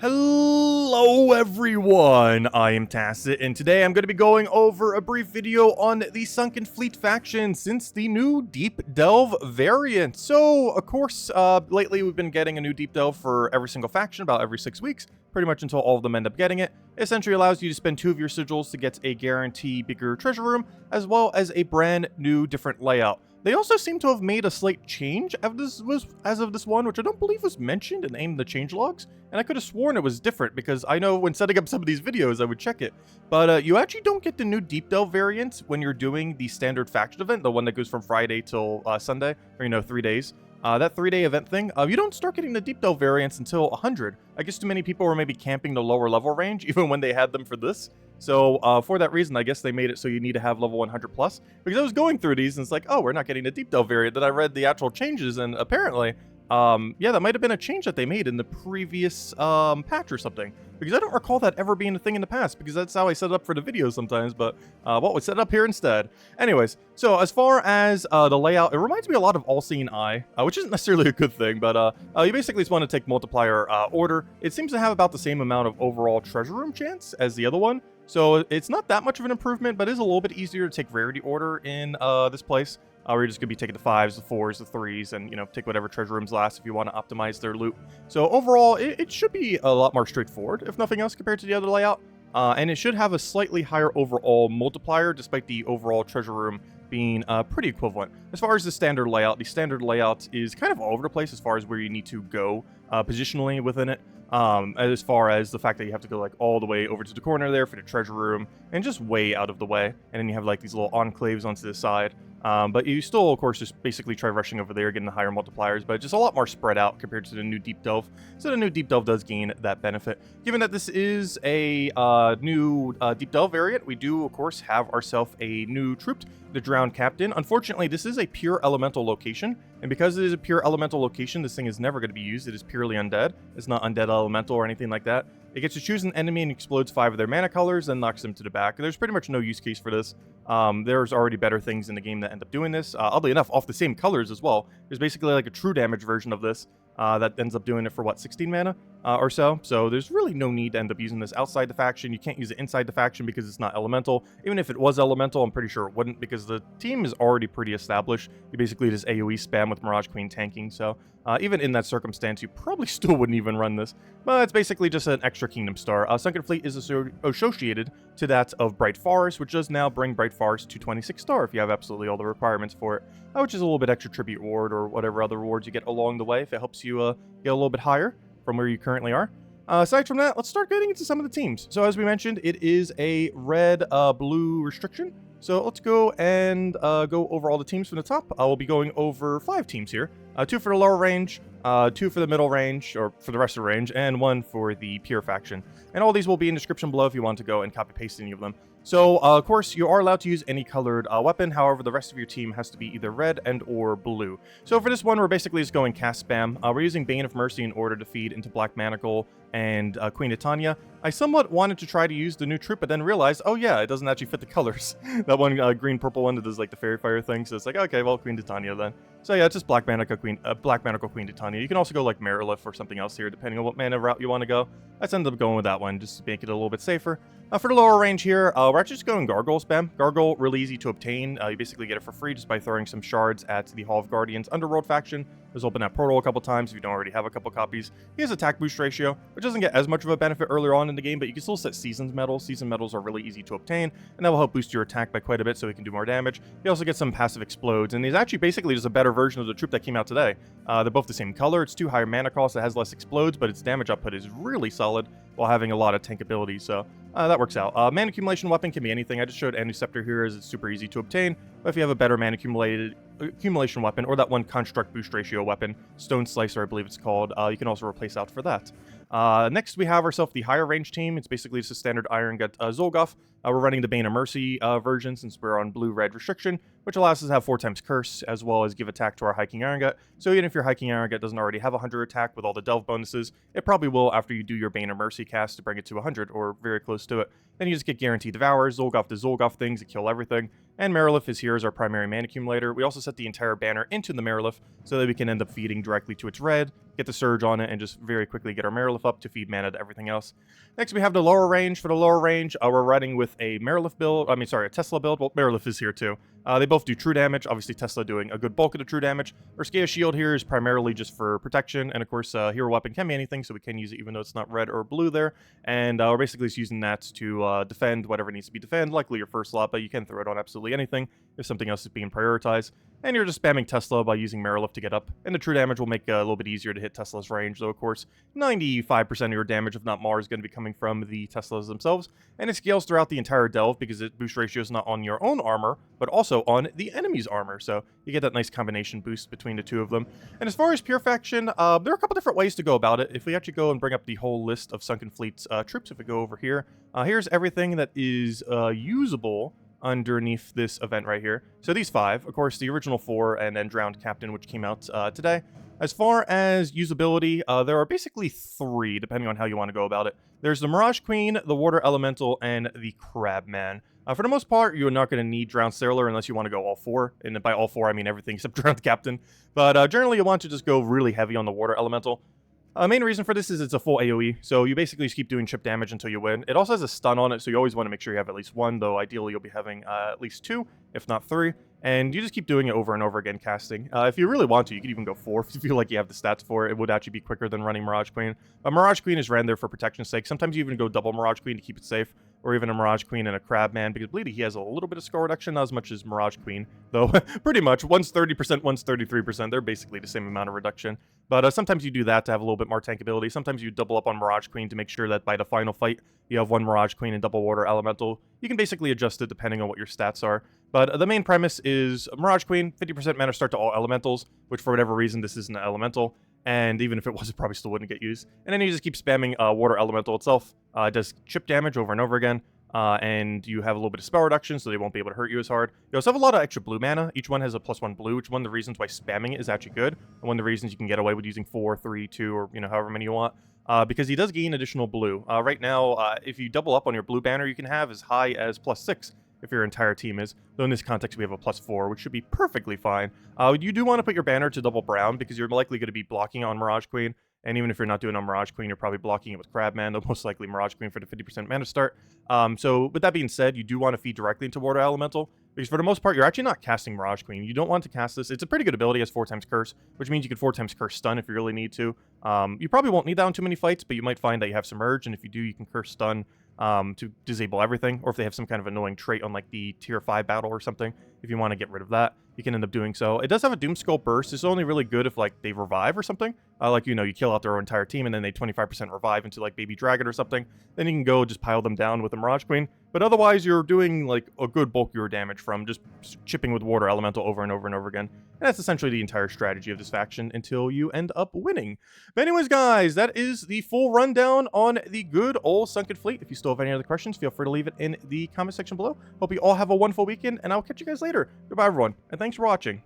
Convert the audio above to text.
Hello everyone, I am Tacit, and today I'm going to be going over a brief video on the Sunken Fleet faction since the new Deep Delve variant. So, of course, lately we've been getting a new Deep Delve for every single faction, about every 6 weeks, pretty much until all of them end up getting it. It essentially allows you to spend 2 of your sigils to get a guarantee bigger treasure room, as well as a brand new different layout. They also seem to have made a slight change as of this one, which I don't believe was mentioned in any of the changelogs. And I could have sworn it was different, because I know when setting up some of these videos, I would check it. But you actually don't get the new Deep Delve variant when you're doing the standard faction event, the one that goes from Friday till Sunday, or 3 days. That 3-day event thing, you don't start getting the Deep Delve variants until 100. I guess too many people were maybe camping the lower level range, even when they had them for this. So for that reason, I guess they made it so you need to have level 100 plus. Because I was going through these and it's like, oh, we're not getting the Deep Delve variant. Then I read the actual changes and apparently, yeah, that might have been a change that they made in the previous patch or something. Because I don't recall that ever being a thing in the past, because that's how I set it up for the videos sometimes, but what was set up here instead. Anyways, so as far as the layout, it reminds me a lot of All-Seeing Eye, which isn't necessarily a good thing, but you basically just want to take multiplier order. It seems to have about the same amount of overall treasure room chance as the other one. So it's not that much of an improvement, but it is a little bit easier to take rarity order in this place. Where you're just going to be taking the 5s, the 4s, the 3s, and, take whatever treasure rooms last if you want to optimize their loot. So overall, it should be a lot more straightforward, if nothing else, compared to the other layout. And it should have a slightly higher overall multiplier, despite the overall treasure room being pretty equivalent. As far as the standard layout is kind of all over the place as far as where you need to go positionally within it. As far as the fact that you have to go like all the way over to the corner there for the treasure room and just way out of the way. And then you have like these little enclaves onto the side. But you still, of course, just basically try rushing over there, getting the higher multipliers, but just a lot more spread out compared to the new Deep Delve. So the new Deep Delve does gain that benefit. Given that this is a new Deep Delve variant, we do, of course, have ourselves a new troop, the Drowned Captain. Unfortunately, this is a pure elemental location, and because it is a pure elemental location, this thing is never going to be used. It is purely undead. It's not undead elemental or anything like that. It gets to choose an enemy and explodes 5 of their mana colors and knocks them to the back. There's pretty much no use case for this. There's already better things in the game that end up doing this. Oddly enough, off the same colors as well. There's basically like a true damage version of this that ends up doing it for, 16 mana or so. So there's really no need to end up using this outside the faction. You can't use it inside the faction because it's not elemental. Even if it was elemental, I'm pretty sure it wouldn't, because the team is already pretty established. You basically just AoE spam with Mirage Queen tanking, so even in that circumstance, you probably still wouldn't even run this. But it's basically just an extra Kingdom Star. Sunken Fleet is associated to that of Bright Forest, which does now bring Bright Forest to 26 star if you have absolutely all the requirements for it, which is a little bit extra tribute reward or whatever other rewards you get along the way if it helps you get a little bit higher from where you currently are. Aside from that, let's start getting into some of the teams. So as we mentioned, it is a red-blue restriction. So let's go and go over all the teams from the top. I will be going over 5 teams here. 2 for the lower range, 2 for the middle range, or for the rest of the range, and 1 for the pure faction. And all these will be in the description below if you want to go and copy-paste any of them. So, of course, you are allowed to use any colored weapon. However, the rest of your team has to be either red and or blue. So for this one, we're basically just going cast spam. We're using Bane of Mercy in order to feed into Black Manacle and Queen Titania. I somewhat wanted to try to use the new troop, but then realized, oh yeah, it doesn't actually fit the colors. That one green-purple one that does like the fairy fire thing. So it's like, okay, well, Queen Titania then. So yeah, it's just Black Manacle Queen Titania. You can also go like Marilith or something else here, depending on what mana route you want to go. Let's end up going with that one, just to make it a little bit safer. For the lower range here, we're actually just going Gargoyle spam. Gargoyle, really easy to obtain. You basically get it for free just by throwing some shards at the Hall of Guardians Underworld faction. Just open that portal a couple times if you don't already have a couple copies. He has attack boost ratio, which doesn't get as much of a benefit earlier on in the game, but you can still set Seasons medals. Season medals are really easy to obtain, and that will help boost your attack by quite a bit so he can do more damage. You also get some passive explodes, and he's actually basically just a better version of the troop that came out today. They're both the same color. It's 2 higher mana cost. It has less explodes, but its damage output is really solid while having a lot of tank ability, so that works out. Mana accumulation weapon can be anything. I just showed Antisceptor here as it's super easy to obtain, but if you have a better mana accumulation weapon, or that one construct boost ratio weapon, Stone Slicer I believe it's called, you can also replace out for that. Next we have ourselves the higher range team. It's basically just a standard Iron Gut Zolgoth. We're running the Bane of Mercy version since we're on blue-red restriction, which allows us to have 4 times Curse, as well as give attack to our Hiking Iron Gut. So even if your Hiking Iron Gut doesn't already have 100 attack with all the Delve bonuses, it probably will after you do your Bane of Mercy cast to bring it to 100, or very close to it. Then you just get Guaranteed Devour, Zolgoth to Zolgoth things that kill everything, and Marilith is here as our primary mana accumulator. We also set the entire banner into the Marilith so that we can end up feeding directly to its red, get the Surge on it, and just very quickly get our Marilith Marilith up to feed mana to everything else. Next, we have the lower range. For the lower range, we're running with a Marilith build. A Tesla build. Well, Marilith is here too. They both do true damage. Obviously, Tesla doing a good bulk of the true damage. Urskea Shield here is primarily just for protection, and of course, hero weapon can be anything, so we can use it even though it's not red or blue there. And we're basically just using that to defend whatever needs to be defended. Likely your first slot, but you can throw it on absolutely anything if something else is being prioritized. And you're just spamming Tesla by using Marilith to get up. And the true damage will make it a little bit easier to hit Tesla's range, though, of course, 95% of your damage, if not more, is going to be coming from the Teslas themselves. And it scales throughout the entire delve because its boost ratio is not on your own armor, but also on the enemy's armor. So you get that nice combination boost between the two of them. And as far as Pure Faction, there are a couple different ways to go about it. If we actually go and bring up the whole list of Sunken Fleet's troops, if we go over here, here's everything that is usable underneath this event right here. So these 5, of course, the original 4, and then Drowned Captain, which came out today. As far as usability, there are basically 3, depending on how you want to go about it. There's the Mirage Queen, the Water Elemental, and the Crabman. For the most part, you're not going to need Drowned Sailor unless you want to go all 4. And by all 4, I mean everything except Drowned Captain. But generally, you want to just go really heavy on the Water Elemental. Main reason for this is it's a full AoE, so you basically just keep doing chip damage until you win. It also has a stun on it, so you always want to make sure you have at least 1, though ideally you'll be having at least 2, if not 3. And you just keep doing it over and over again, casting. If you really want to, you could even go 4 if you feel like you have the stats for it. It would actually be quicker than running Mirage Queen. But Mirage Queen is ran there for protection's sake. Sometimes you even go double Mirage Queen to keep it safe, or even a Mirage Queen and a Crabman, because Bleedy, he has a little bit of score reduction, not as much as Mirage Queen, though pretty much. One's 30%, one's 33%. They're basically the same amount of reduction. But sometimes you do that to have a little bit more tankability. Sometimes you double up on Mirage Queen to make sure that by the final fight, you have 1 Mirage Queen and double Water Elemental. You can basically adjust it depending on what your stats are. But the main premise is Mirage Queen, 50% mana start to all elementals, which for whatever reason, this isn't an elemental. And even if it was, it probably still wouldn't get used. And then you just keep spamming Water Elemental itself. It does chip damage over and over again. And you have a little bit of spell reduction, so they won't be able to hurt you as hard. You also have a lot of extra blue mana. Each one has a +1 blue, which is one of the reasons why spamming it is actually good. And one of the reasons you can get away with using 4, 3, 2, or however many you want. Because he does gain additional blue. Right now, if you double up on your blue banner, you can have as high as +6 if your entire team is. Though in this context, we have a +4, which should be perfectly fine. You do want to put your banner to double brown, because you're likely going to be blocking on Mirage Queen. And even if you're not doing on Mirage Queen, you're probably blocking it with Crabman, though most likely Mirage Queen for the 50% mana start. So with that being said, you do want to feed directly into Water Elemental, because for the most part, you're actually not casting Mirage Queen. You don't want to cast this. It's a pretty good ability, it has 4 times Curse, which means you can 4 times Curse stun if you really need to. You probably won't need that on too many fights, but you might find that you have Submerge, and if you do, you can Curse stun to disable everything, or if they have some kind of annoying trait on like the tier 5 battle or something, if you want to get rid of that, you can end up doing so. It does have a Doomskull burst. It's only really good if like they revive or something, like you kill out their entire team and then they 25% revive into like Baby Dragon or something. Then you can go just pile them down with the Mirage Queen. But otherwise, you're doing like a good bulk of your damage from just chipping with Water Elemental over and over and over again. And that's essentially the entire strategy of this faction until you end up winning. But anyways, guys, that is the full rundown on the good old Sunken Fleet. If you still have any other questions, feel free to leave it in the comment section below. Hope you all have a wonderful weekend, and I'll catch you guys later. Goodbye, everyone, and thanks for watching.